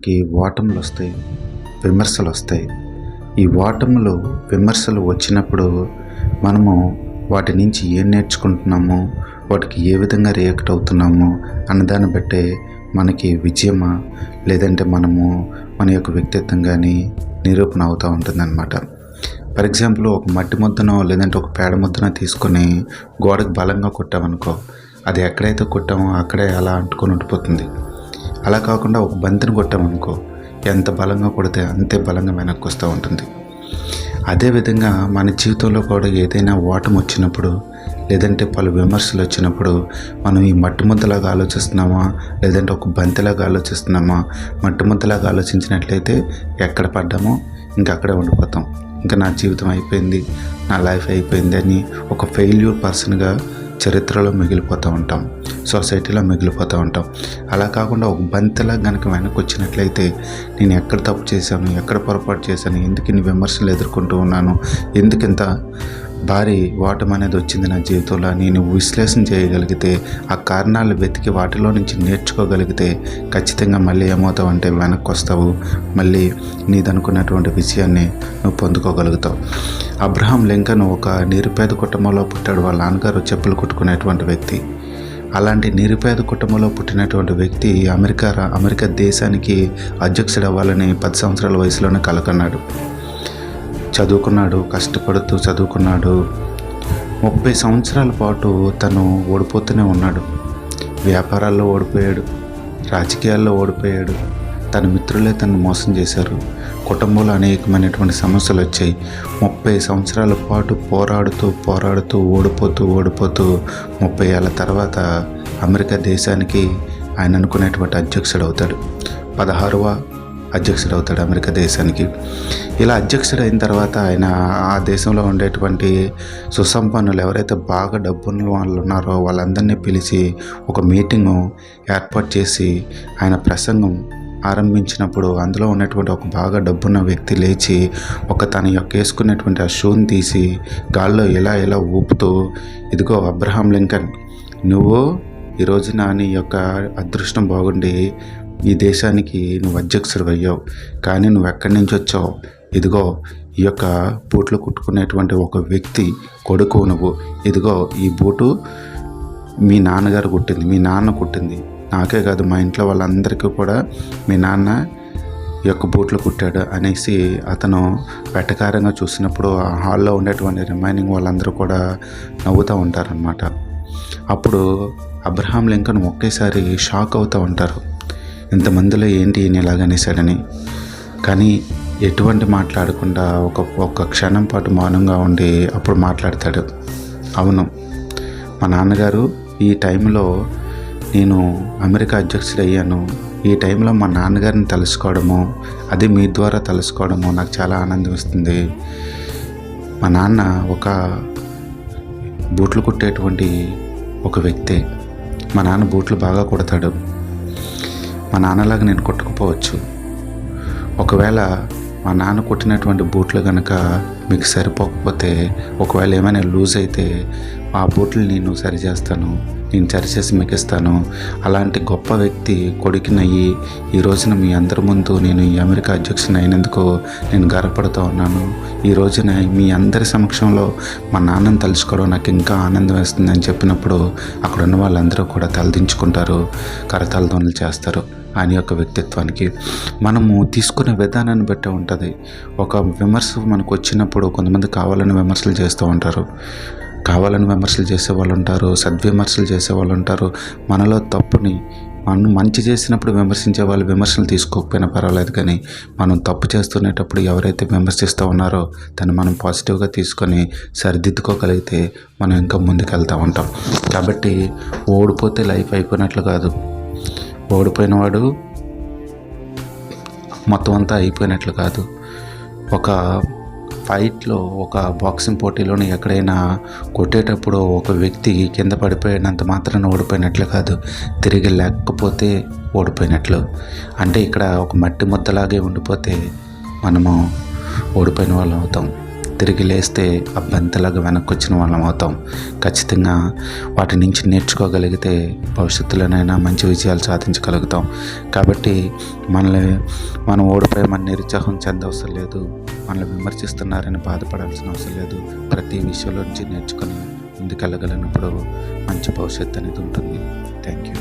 మనకి ఓటములు వస్తాయి, విమర్శలు వస్తాయి. ఈ ఓటములు విమర్శలు వచ్చినప్పుడు మనము వాటి నుంచి ఏం నేర్చుకుంటున్నాము, వాటికి ఏ విధంగా రియాక్ట్ అవుతున్నాము అన్నదాన్ని బట్టే మనకి విజయమా లేదంటే మనము మన యొక్క వ్యక్తిత్వం కానీ నిరూపణ అవుతూ ఉంటుందన్నమాట. ఫర్ ఎగ్జాంపుల్, ఒక మట్టి ముద్దనో లేదంటే ఒక పేడ ముద్దనో తీసుకొని గోడకు బలంగా కొట్టామనుకో, అది ఎక్కడైతే కొట్టామో అక్కడే అలా అంటుకొని ఉండిపోతుంది. అలా కాకుండా ఒక బంతిని కొట్టామనుకో, ఎంత బలంగా కొడితే అంతే బలంగా వెనక్కి వస్తూ ఉంటుంది. అదేవిధంగా మన జీవితంలో కూడా ఏదైనా ఓటమి వచ్చినప్పుడు లేదంటే పలు విమర్శలు వచ్చినప్పుడు మనం ఈ మట్టి ముద్దలాగా ఆలోచిస్తున్నామా లేదంటే ఒక బంతిలాగా ఆలోచిస్తున్నామా? మట్టి ముద్దలాగా ఆలోచించినట్లయితే ఎక్కడ పడ్డామో ఇంకా అక్కడే ఉండిపోతాం. ఇంకా నా జీవితం అయిపోయింది, నా లైఫ్ అయిపోయింది అని ఒక ఫెయిల్యూర్ పర్సన్గా చరిత్రలో మిగిలిపోతూ ఉంటాం, సొసైటీలో మిగిలిపోతూ ఉంటాం. అలా కాకుండా ఒక బంతిలా కనుక వెనక్కి వచ్చినట్లయితే నేను ఎక్కడ తప్పు చేశాను, ఎక్కడ పొరపాటు చేశాను, ఎందుకు ఇన్ని విమర్శలు ఎదుర్కొంటూ ఉన్నాను, ఎందుకు ఇంత భారీ ఓటమి అనేది వచ్చింది నా జీవితంలో, నేను విశ్లేషణ చేయగలిగితే, ఆ కారణాలు వెతికి వాటిలో నుంచి నేర్చుకోగలిగితే ఖచ్చితంగా మళ్ళీ ఏమవుతావు అంటే వెనక్కి వస్తావు, మళ్ళీ నీదనుకున్నటువంటి విజయాన్ని నువ్వు పొందుకోగలుగుతావు. అబ్రహాం లింకన్ ఒక నిరుపేద కుటుంబంలో పుట్టాడు. వాళ్ళ నాన్నగారు చెప్పులు కుట్టుకునేటువంటి వ్యక్తి. అలాంటి నిరుపేద కుటుంబంలో పుట్టినటువంటి వ్యక్తి అమెరికా దేశానికి అధ్యక్షుడు అవ్వాలని 10 సంవత్సరాల వయసులోనే కలకన్నాడు. చదువుకున్నాడు, కష్టపడుతూ చదువుకున్నాడు. 30 సంవత్సరాల పాటు తను ఓడిపోతూనే ఉన్నాడు. వ్యాపారాల్లో ఓడిపోయాడు, రాజకీయాల్లో ఓడిపోయాడు. తన మిత్రులే తనను మోసం చేశారు. కుటుంబంలో అనేకమైనటువంటి సమస్యలు వచ్చాయి. 30 సంవత్సరాల పాటు పోరాడుతూ ఓడిపోతూ 30 ఏళ్ళ తర్వాత అమెరికా దేశానికి ఆయన అనుకునేటువంటి అధ్యక్షుడు అవుతాడు. 16వ అధ్యక్షుడు అవుతాడు అమెరికా దేశానికి. ఇలా అధ్యక్షుడు అయిన తర్వాత ఆయన ఆ దేశంలో ఉండేటువంటి సుసంపన్నులు ఎవరైతే బాగా డబ్బున్న వాళ్ళు ఉన్నారో వాళ్ళందరినీ పిలిచి ఒక మీటింగు ఏర్పాటు చేసి ఆయన ప్రసంగం ఆరంభించినప్పుడు అందులో ఉన్నటువంటి ఒక బాగా డబ్బున్న వ్యక్తి లేచి తన యొక్క వేసుకున్నటువంటి ఆ షూని తీసి గాల్లో ఇలా ఊపుతూ, ఇదిగో అబ్రహాం లింకన్, నువ్వు ఈ రోజున నీ యొక్క అదృష్టం బాగుండి ఈ దేశానికి నువ్వు అధ్యక్షుడు అయ్యావు, కానీ నువ్వు ఎక్కడి నుంచి వచ్చావు? ఇదిగో ఈ యొక్క బూట్లు కుట్టుకునేటువంటి ఒక వ్యక్తి కొడుకు నువ్వు. ఇదిగో ఈ బూటు మీ నాన్నగారు కుట్టింది, మీ నాన్న కుట్టింది. నాకే కాదు, మా ఇంట్లో వాళ్ళందరికీ కూడా మీ నాన్న ఈ యొక్క బూట్లు కుట్టాడు అనేసి అతను వెటకారంగా చూసినప్పుడు ఆ హాల్లో ఉండేటువంటి రిమైనింగ్ వాళ్ళందరూ కూడా నవ్వుతూ ఉంటారనమాట. అప్పుడు అబ్రహాం లింకన్ ఒకేసారి షాక్ అవుతూ ఉంటారు. ఇంతమందిలో ఏంటి ఈయన ఇలాగనేసాడని. కానీ ఎటువంటి మాట్లాడకుండా ఒక క్షణం పాటు మౌనంగా ఉండి అప్పుడు మాట్లాడతాడు. అవును, మా నాన్నగారు ఈ టైంలో నేను అమెరికా అధ్యక్షుడు అయ్యాను. ఈ టైంలో మా నాన్నగారిని తెలుసుకోవడము, అది మీ ద్వారా తెలుసుకోవడము నాకు చాలా ఆనందం ఇస్తుంది. మా నాన్న ఒక బూట్లు కుట్టేటువంటి ఒక వ్యక్తే. మా నాన్న బూట్లు బాగా కుడతాడు. మా నాన్నలాగా నేను కుట్టకపోవచ్చు. ఒకవేళ మా నాన్న కుట్టినటువంటి బూట్లు కనుక మీకు సరిపోకపోతే, ఒకవేళ ఏమైనా లూజ్ అయితే ఆ బూట్లు నేను సరిచేస్తాను, నేను సరిచేసి మీకు ఇస్తాను. అలాంటి గొప్ప వ్యక్తి కొడుకునయ్యి ఈ రోజున మీ అందరి ముందు నేను ఈ అమెరికా అధ్యక్షుని అయినందుకు నేను గర్వపడుతూ ఉన్నాను. ఈ రోజున మీ అందరి సమక్షంలో మా నాన్నని తలుచుకోవడం నాకు ఇంకా ఆనందం వేస్తుందని చెప్పినప్పుడు అక్కడ ఉన్న వాళ్ళందరూ కూడా తలదించుకుంటారు, కరతాళధ్వనులు చేస్తారు. ఆయన యొక్క వ్యక్తిత్వానికి మనము తీసుకునే విధానాన్ని బట్టి ఉంటుంది. ఒక విమర్శ మనకు వచ్చినప్పుడు కొంతమంది కావాలని విమర్శలు చేస్తూ ఉంటారు, కావాలని విమర్శలు చేసేవాళ్ళు ఉంటారు, సద్విమర్శలు చేసేవాళ్ళు ఉంటారు. మనలో తప్పుని మనం మంచి చేసినప్పుడు విమర్శించే వాళ్ళు విమర్శలు తీసుకోకపోయినా పర్వాలేదు, కానీ మనం తప్పు చేస్తునేటప్పుడు ఎవరైతే విమర్శిస్తూ ఉన్నారో దాన్ని మనం పాజిటివ్గా తీసుకొని సరిదిద్దుకోగలిగితే మనం ఇంకా ముందుకు వెళ్తూ ఉంటాం. కాబట్టి ఓడిపోతే లైఫ్ అయిపోయినట్లు కాదు, ఓడిపోయినవాడు మొత్తం అంతా అయిపోయినట్లు కాదు. ఒక ఫైట్లో, ఒక బాక్సింగ్ పోటీలోని ఎక్కడైనా కొట్టేటప్పుడు ఒక వ్యక్తి కింద పడిపోయినంత మాత్రాన ఓడిపోయినట్లు కాదు, తిరిగి లేకపోతే ఓడిపోయినట్లు. అంటే ఇక్కడ ఒక మట్టి ముద్దలాగే ఉండిపోతే మనము ఓడిపోయిన వాళ్ళం అవుతాం. తిరిగి లేస్తే ఆ బంతిలాగా వెనక్కి వచ్చిన వాళ్ళం అవుతాం. ఖచ్చితంగా వాటి నుంచి నేర్చుకోగలిగితే భవిష్యత్తులోనైనా మంచి విజయాలు సాధించగలుగుతాం. కాబట్టి మనం ఓడిపోయామని నిరుత్సాహం చెందవసరం లేదు. మనల్ని విమర్శిస్తున్నారని బాధపడాల్సిన అవసరం లేదు. ప్రతి విషయంలో నుంచి నేర్చుకొని ముందుకెళ్ళగలిగినప్పుడు మంచి భవిష్యత్తు అనేది ఉంటుంది. Thank you.